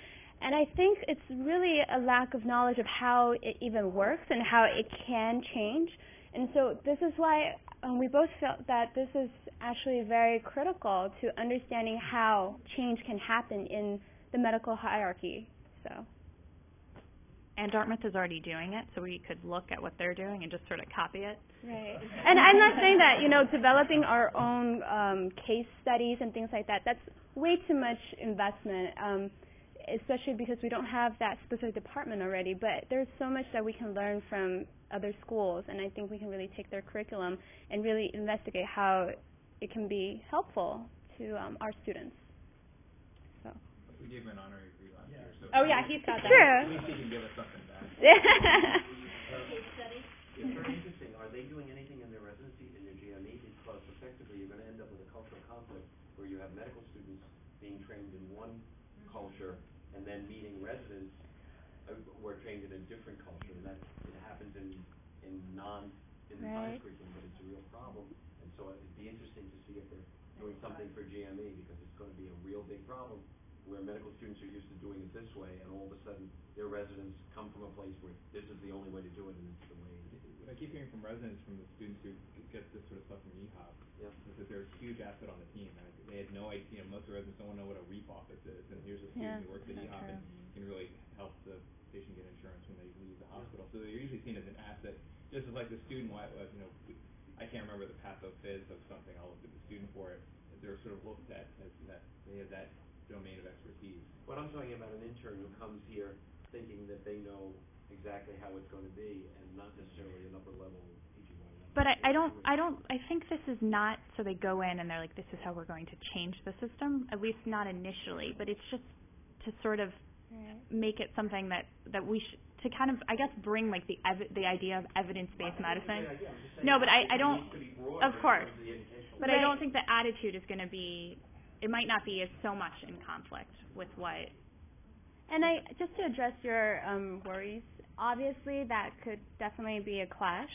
And I think it's really a lack of knowledge of how it even works and how it can change. And so this is why we both felt that this is actually very critical to understanding how change can happen in the medical hierarchy. And Dartmouth is already doing it, so we could look at what they're doing and just sort of copy it. Right. And I'm not saying that, developing our own case studies and things like that, that's way too much investment, especially because we don't have that specific department already. But there's so much that we can learn from other schools, and I think we can really take their curriculum and really investigate how it can be helpful to our students. So. We gave him an honorary degree last year. So oh, yeah, he's got that. True. At least he can give us something back. Case study. It's very interesting. Are they doing anything in their residency in their GME? Because effectively you're going to end up with a cultural conflict where you have medical students being trained in one culture and then meeting residents who are trained in a different culture, and that it happens in the science curriculum, but it's a real problem. And so it'd be interesting to see if they're doing something for GME, because it's going to be a real big problem where medical students are used to doing it this way, and all of a sudden their residents come from a place where this is the only way to do it, and it's the way. I keep hearing from residents, from the students who get this sort of stuff from EHOP, that they're a huge asset on the team. And they had no idea. Most of the residents don't know what a REAP office is, and here's a student who works at EHOP and can really help the patient get insurance when they leave the hospital. So they're usually seen as an asset, just as like the student. I can't remember the pathophys of something. I'll look at the student for it. They're sort of looked at as that they have that domain of expertise. What I'm talking about, an intern who comes here thinking that they know exactly how it's going to be, and not necessarily an upper level teaching. But I think this is not so they go in and they're like, this is how we're going to change the system, at least not initially, but it's just to sort of make it something that we should, to kind of, I guess, bring like the idea of evidence-based medicine. No, but I don't, of course, but I don't think the attitude is going to be, it might not be as so much in conflict with what. And just to address your worries, obviously that could definitely be a clash.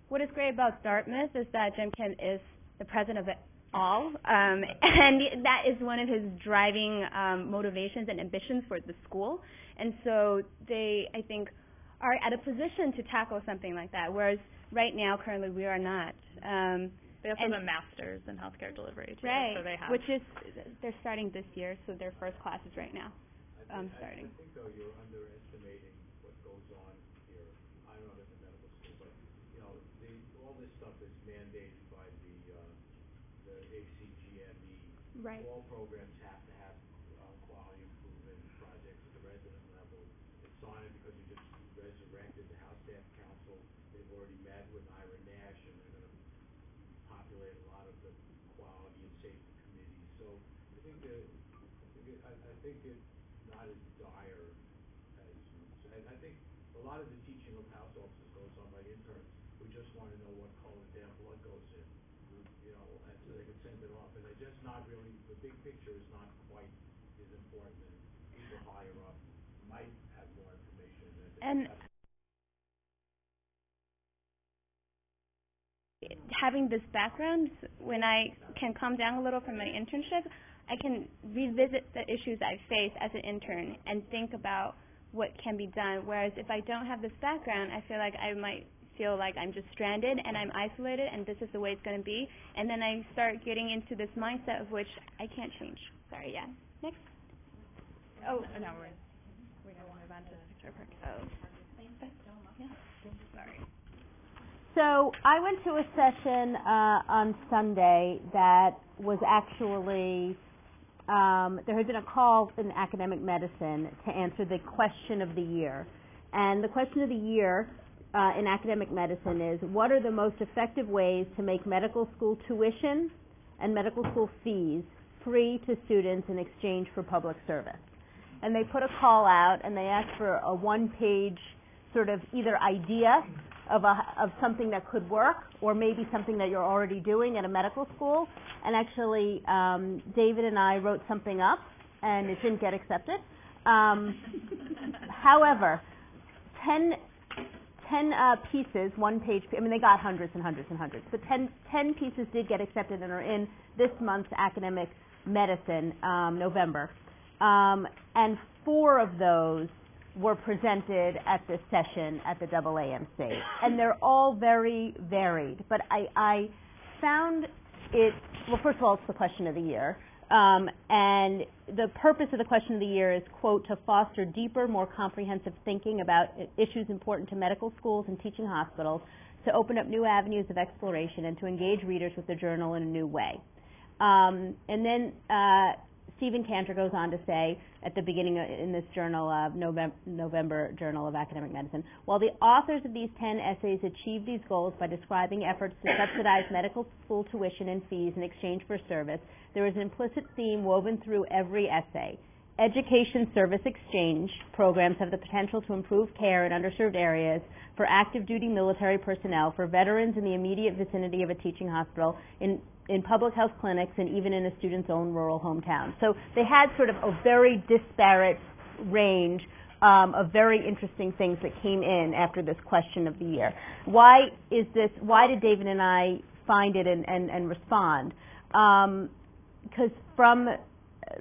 What is great about Dartmouth is that Jim Kim is the president of it all, and that is one of his driving motivations and ambitions for the school. And so they, I think, are at a position to tackle something like that, whereas right now, currently, we are not. They also have a master's in healthcare delivery, too. Right, so they have. which is, they're starting this year, so their first class is right now starting. I think, though, you're underestimating what goes on here. I'm not in the medical school, but, all this stuff is mandated by the ACGME. Right. All programs have to have quality improvement projects at the resident level. It's on it because you just resurrected the House Staff Council. They've already met with Ira Nash, and they're going to populate a lot of the quality and safety committees. So I think it's not as dire as I think a lot of the teaching of house officers goes on by interns who just want to know what color their blood goes in, you know, and so they can send it off, and they're just not really, the big picture is not quite as important, and people higher up might have more information than they have. Having this background, when I can come down a little from my internship, I can revisit the issues I faced as an intern and think about what can be done. Whereas if I don't have this background, I feel like I might feel like I'm just stranded and I'm isolated and this is the way it's going to be. And then I start getting into this mindset of which I can't change. Sorry, yeah. Next. Oh, no, we're going to move on to the picture part. Oh. Yeah. Sorry. So I went to a session on Sunday that was actually, there had been a call in academic medicine to answer the question of the year. And the question of the year in academic medicine is, what are the most effective ways to make medical school tuition and medical school fees free to students in exchange for public service? And they put a call out and they asked for a one-page sort of either idea of something that could work, or maybe something that you're already doing at a medical school. And actually, David and I wrote something up, and it didn't get accepted. However, 10 pieces, one page, I mean, they got hundreds and hundreds and hundreds, but 10 pieces did get accepted and are in this month's academic medicine, November. And 4 of those were presented at this session at the AAMC. And they're all very varied. But I found it, well, first of all, it's the question of the year. And the purpose of the question of the year is, quote, to foster deeper, more comprehensive thinking about issues important to medical schools and teaching hospitals, to open up new avenues of exploration, and to engage readers with the journal in a new way. And then Stephen Cantor goes on to say at the beginning in this journal, November Journal of Academic Medicine, while the authors of these 10 essays achieved these goals by describing efforts to subsidize medical school tuition and fees in exchange for service, there is an implicit theme woven through every essay. Education service exchange programs have the potential to improve care in underserved areas for active duty military personnel, for veterans in the immediate vicinity of a teaching hospital, in public health clinics, and even in a student's own rural hometown. So they had sort of a very disparate range of very interesting things that came in after this question of the year. Why did David and I find it and respond? Because from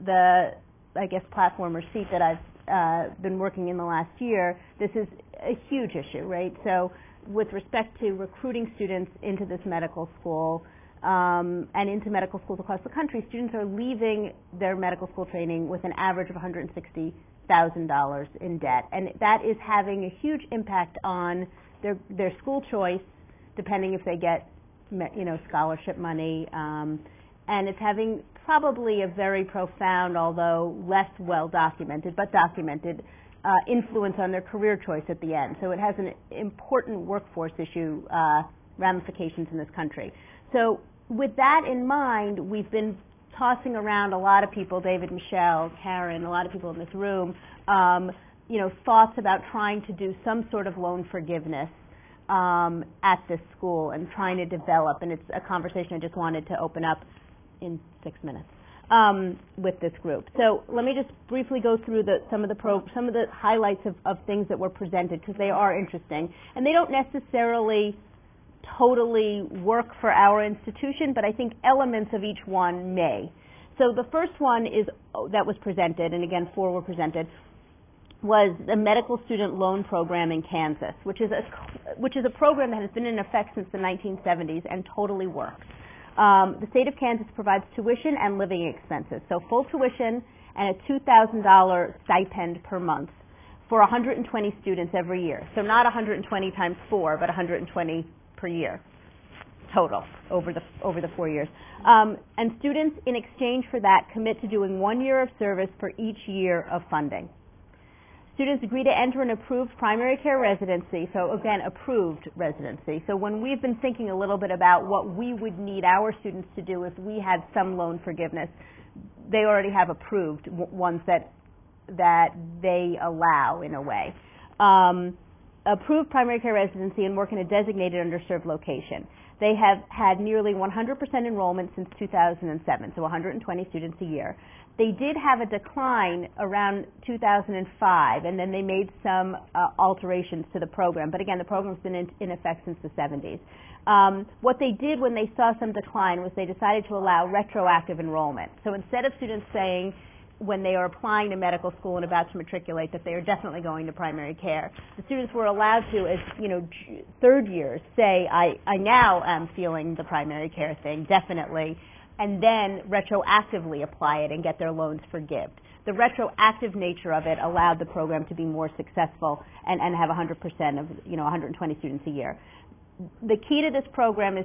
the, I guess, platform or seat that I've been working in the last year, this is a huge issue, right? So with respect to recruiting students into this medical school, and into medical schools across the country, students are leaving their medical school training with an average of $160,000 in debt. And that is having a huge impact on their school choice, depending if they get, scholarship money. And it's having probably a very profound, although less well documented, but documented, influence on their career choice at the end. So it has an important workforce issue ramifications in this country. So with that in mind, we've been tossing around, a lot of people, David, Michelle, Karen, a lot of people in this room, thoughts about trying to do some sort of loan forgiveness at this school and trying to develop. And it's a conversation I just wanted to open up in 6 minutes with this group. So let me just briefly go through some of the highlights of things that were presented, because they are interesting. And they don't necessarily totally work for our institution, but I think elements of each one may. So the first one that was presented, and again 4 were presented, was the medical student loan program in Kansas, which is a program that has been in effect since the 1970s and totally works. The state of Kansas provides tuition and living expenses, so full tuition and a $2,000 stipend per month for 120 students every year. So not 120 times 4, but 120 per year total over the 4 years. And students, in exchange for that, commit to doing 1 year of service for each year of funding. Students agree to enter an approved primary care residency, so again, approved residency. So when we've been thinking a little bit about what we would need our students to do if we had some loan forgiveness, they already have approved ones that they allow in a way. Approved primary care residency and work in a designated underserved location. They have had nearly 100% enrollment since 2007, so 120 students a year. They did have a decline around 2005, and then they made some alterations to the program. But again, the program's been in effect since the 70s. What they did when they saw some decline was they decided to allow retroactive enrollment. So instead of students saying when they are applying to medical school and about to matriculate that they are definitely going to primary care, the students were allowed to, as third years, say, I now am feeling the primary care thing, definitely, and then retroactively apply it and get their loans forgived. The retroactive nature of it allowed the program to be more successful and have 100% of 120 students a year. The key to this program is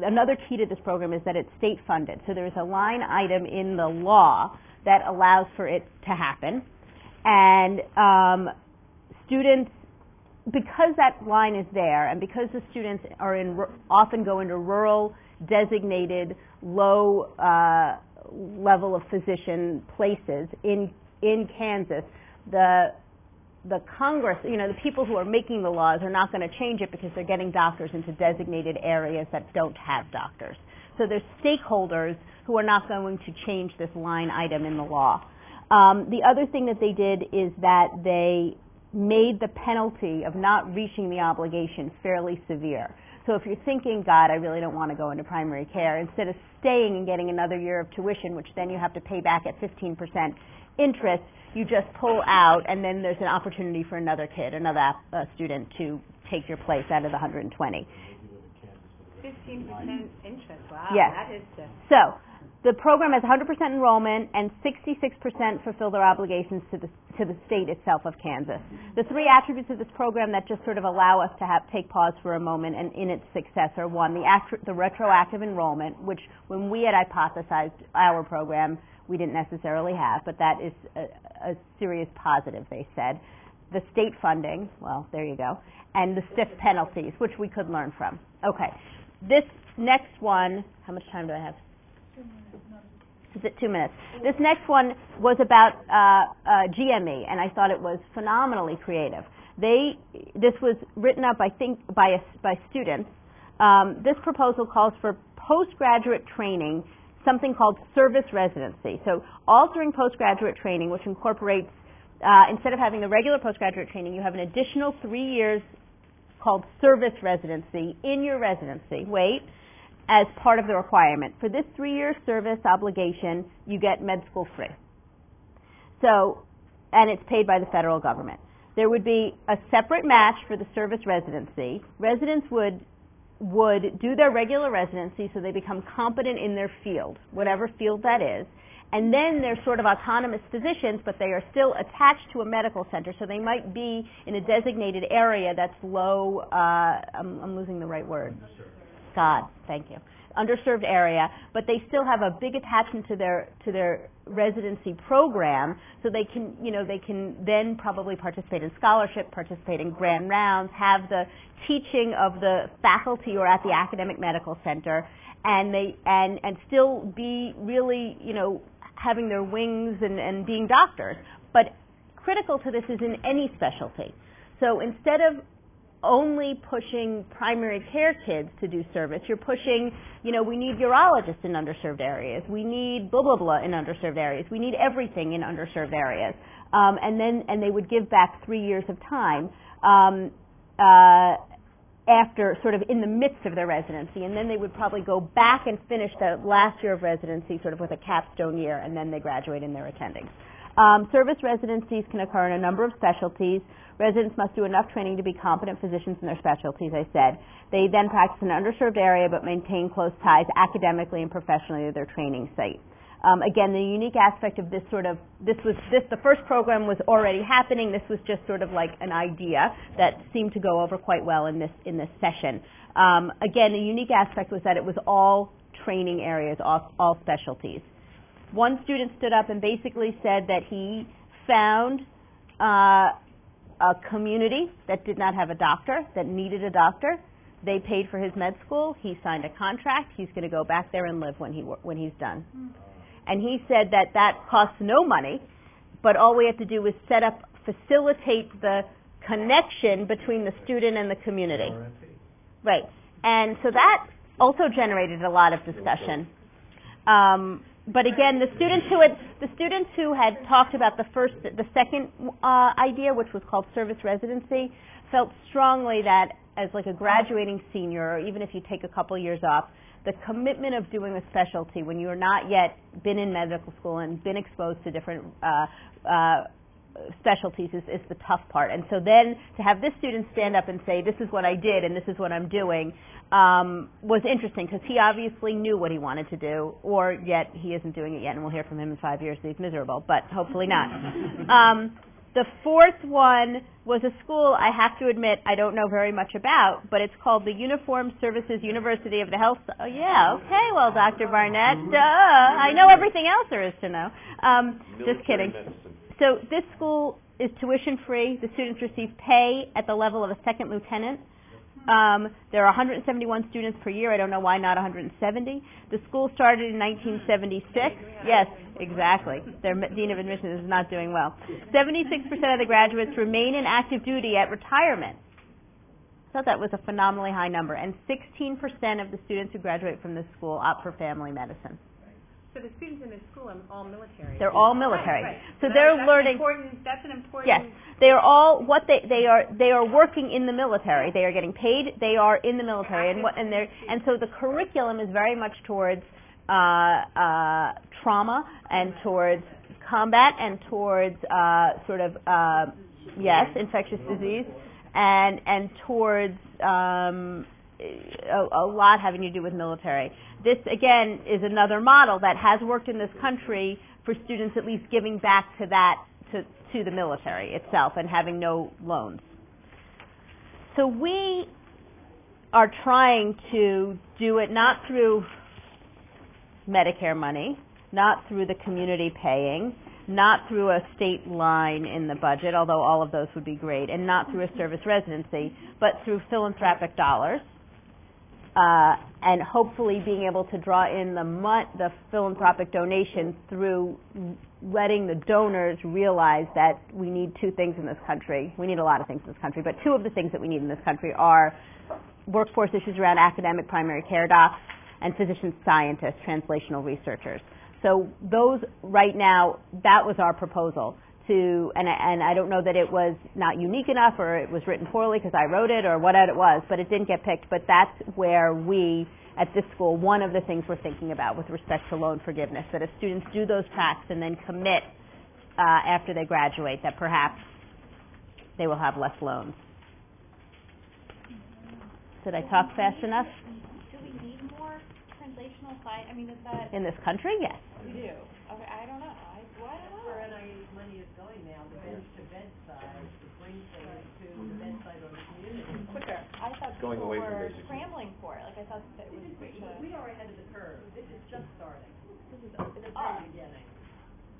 another key to this program is that it's state funded. So there's a line item in the law that allows for it to happen, and students, because that line is there, and because the students are often go into rural, designated, low level of physician places in Kansas, the Congress, the people who are making the laws are not going to change it because they're getting doctors into designated areas that don't have doctors. So there's stakeholders who are not going to change this line item in the law. The other thing that they did is that they made the penalty of not reaching the obligation fairly severe. So if you're thinking, God, I really don't want to go into primary care, instead of staying and getting another year of tuition, which then you have to pay back at 15% interest, you just pull out, and then there's an opportunity for another student to take your place out of the 120. 15% interest. Wow. Yes. That is So the program has 100% enrollment, and 66% fulfill their obligations to the state itself of Kansas. The three attributes of this program that just sort of allow us to take pause for a moment and in its success are, one, the retroactive enrollment, which when we had hypothesized our program, we didn't necessarily have, but that is a serious positive, they said. The state funding, well, there you go, and the stiff penalties, which we could learn from. Okay. This next one, how much time do I have? 2 minutes. Is it 2 minutes? This next one was about GME, and I thought it was phenomenally creative. This was written up, I think, by students. This proposal calls for postgraduate training, something called service residency. So altering postgraduate training, which incorporates, instead of having the regular postgraduate training, you have an additional 3 years called service residency in your residency, as part of the requirement. For this 3-year service obligation, you get med school free. So, and it's paid by the federal government. There would be a separate match for the service residency. Residents would do their regular residency so they become competent in their field, whatever field that is. And then they're sort of autonomous physicians, but they are still attached to a medical center, so they might be in a designated area that's low, I'm losing the right word. God, thank you. Underserved area, but they still have a big attachment to their residency program, so they can then probably participate in scholarship, participate in grand rounds, have the teaching of the faculty or at the academic medical center, and still be really, having their wings and being doctors. But critical to this is in any specialty. So instead of only pushing primary care kids to do service, you're pushing, we need urologists in underserved areas. We need blah, blah, blah in underserved areas. We need everything in underserved areas. And they would give back 3 years of time after sort of in the midst of their residency, and then they would probably go back and finish the last year of residency sort of with a capstone year, and then they graduate and they're attending. Service residencies can occur in a number of specialties. Residents must do enough training to be competent physicians in their specialties, I said. They then practice in an underserved area but maintain close ties academically and professionally to their training site. Again, the unique aspect of the first program was already happening. This was just sort of like an idea that seemed to go over quite well in this session. Again, the unique aspect was that it was all training areas, all specialties. One student stood up and basically said that he found a community that did not have a doctor, that needed a doctor. They paid for his med school. He signed a contract. He's going to go back there and live when he's done. And he said that costs no money, but all we have to do is facilitate the connection between the student and the community. NRMP. Right. And so that also generated a lot of discussion. But again, the students who had talked about the second idea, which was called service residency, felt strongly that as like a graduating senior, or even if you take a couple years off, the commitment of doing a specialty when you're not yet been in medical school and been exposed to different specialties is the tough part. And so then to have this student stand up and say, this is what I did and this is what I'm doing, was interesting, because he obviously knew what he wanted to do, or yet he isn't doing it yet, and we'll hear from him in 5 years that he's miserable, but hopefully not. The fourth one was a school I have to admit I don't know very much about, but it's called the Uniformed Services University of the Health. Oh, yeah, okay, well, Dr. Barnett, duh, I know everything else there is to know. Just kidding. So this school is tuition free. The students receive pay at the level of a second lieutenant. There are 171 students per year. I don't know why not 170. The school started in 1976. Yes, exactly. Their dean of admissions is not doing well. 76% of the graduates remain in active duty at retirement. I thought that was a phenomenally high number. And 16% of the students who graduate from this school opt for family medicine. So the students in this school are all military. They're all military. Right. So they're learning. That's an important. Yes, they are all what they are working in the military. They are getting paid. They are in the military, and so the curriculum is very much towards trauma and towards combat and towards infectious disease and towards a lot having to do with military. This, again, is another model that has worked in this country for students at least giving back to that, to the military itself and having no loans. So we are trying to do it not through Medicare money, not through the community paying, not through a state line in the budget, although all of those would be great, and not through a service residency, but through philanthropic dollars. And hopefully being able to draw in the philanthropic donation through letting the donors realize that we need two things in this country. We need a lot of things in this country, but two of the things that we need in this country are workforce issues around academic primary care docs and physician scientists, translational researchers. So those, right now, that was our proposal. And I don't know that it was not unique enough or it was written poorly because I wrote it or whatever it was, but it didn't get picked. But that's where we, at this school, one of the things we're thinking about with respect to loan forgiveness, that if students do those tracks and then commit after they graduate, that perhaps they will have less loans. Did I talk fast enough? Do we need more translational science? I mean, is that... In this country, yes. We do. Okay, I don't know. Where NIH money is going now, the bench to bedside, to bring things to the bedside or the community. Quicker. I thought Going people away from were basic scrambling for it. Like I thought that it was great. We are ahead of the curve. This is just starting. This is the very beginning.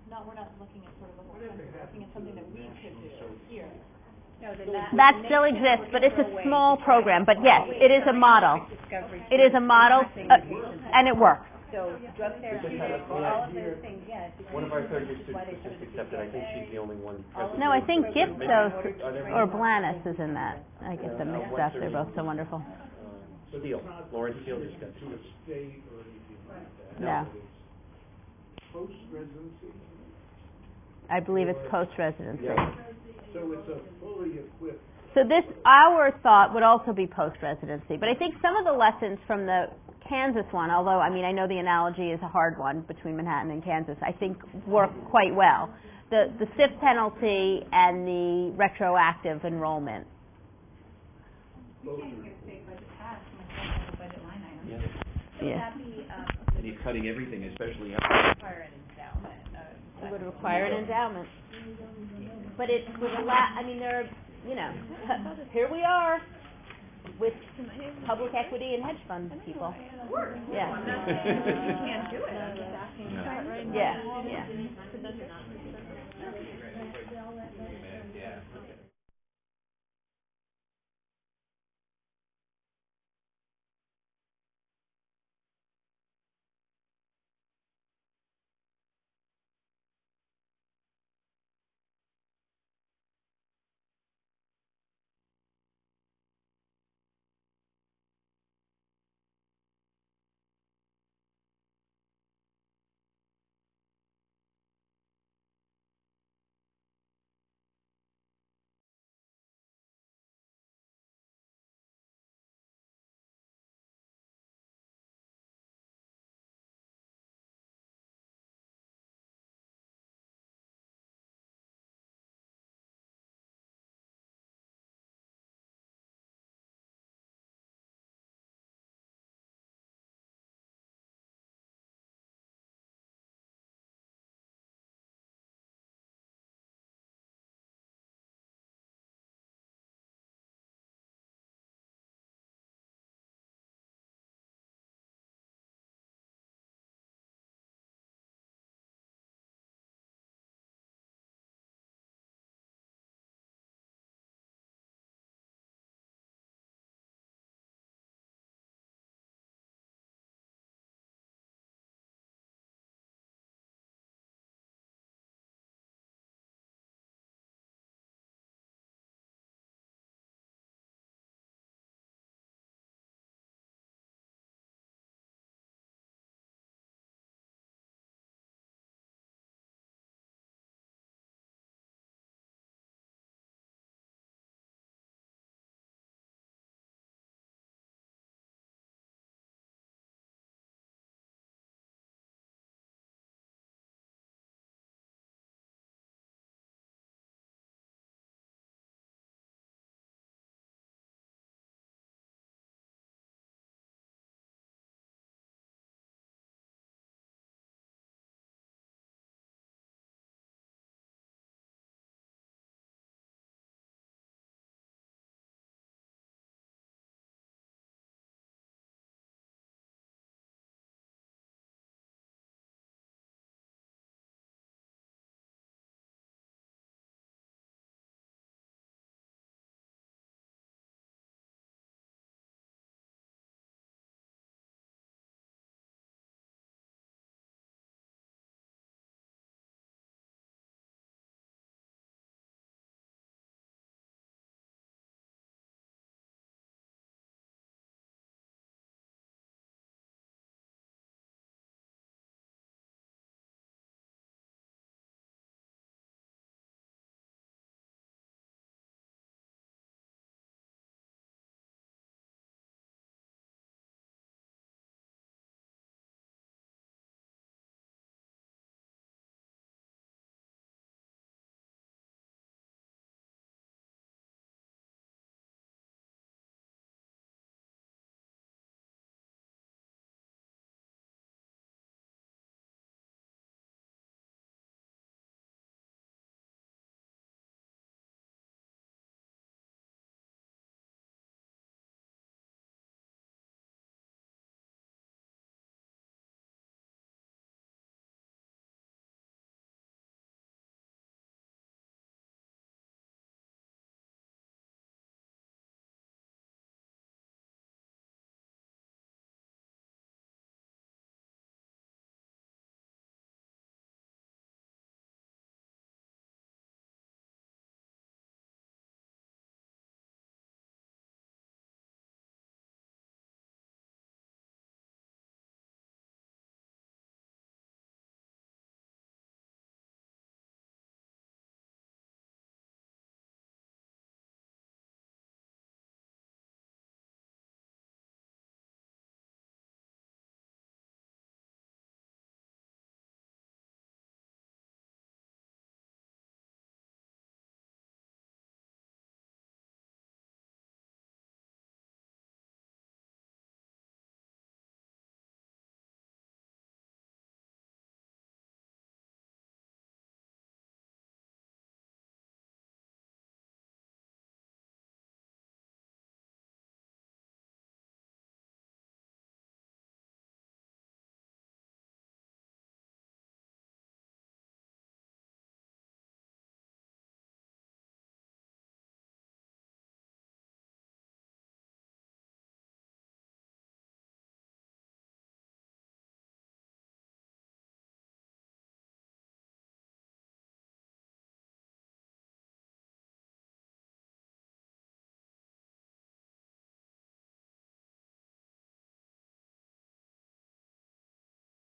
No, we're not looking at sort of the whole country. We're looking at something that we could do here. No, that still exists, but it's a small program. But yes, it is a model. It is a model, and it works. So drug therapy, all of those things, yes. One of our third year students was just accepted. I think she's the only one. No, I think Gipsos or Blanis is in that. I get them mixed up. They're both so wonderful. Steele. Lawrence Steele just got two. No. Post-residency? I believe it's post-residency. Yeah. So it's a fully equipped. So this, our thought would also be post-residency. But I think some of the lessons from the Kansas one, although, I mean, I know the analogy is a hard one between Manhattan and Kansas, I think work quite well. The SIF penalty and the retroactive enrollment. We can't get state budget passed unless that's a budget line item. Yeah. And he's cutting everything, especially Require an endowment. It would require an endowment. But it would allow, I mean, there are, you know, here we are with public equity and hedge fund people. Yeah. You can't do it. I'm just asking. Yeah.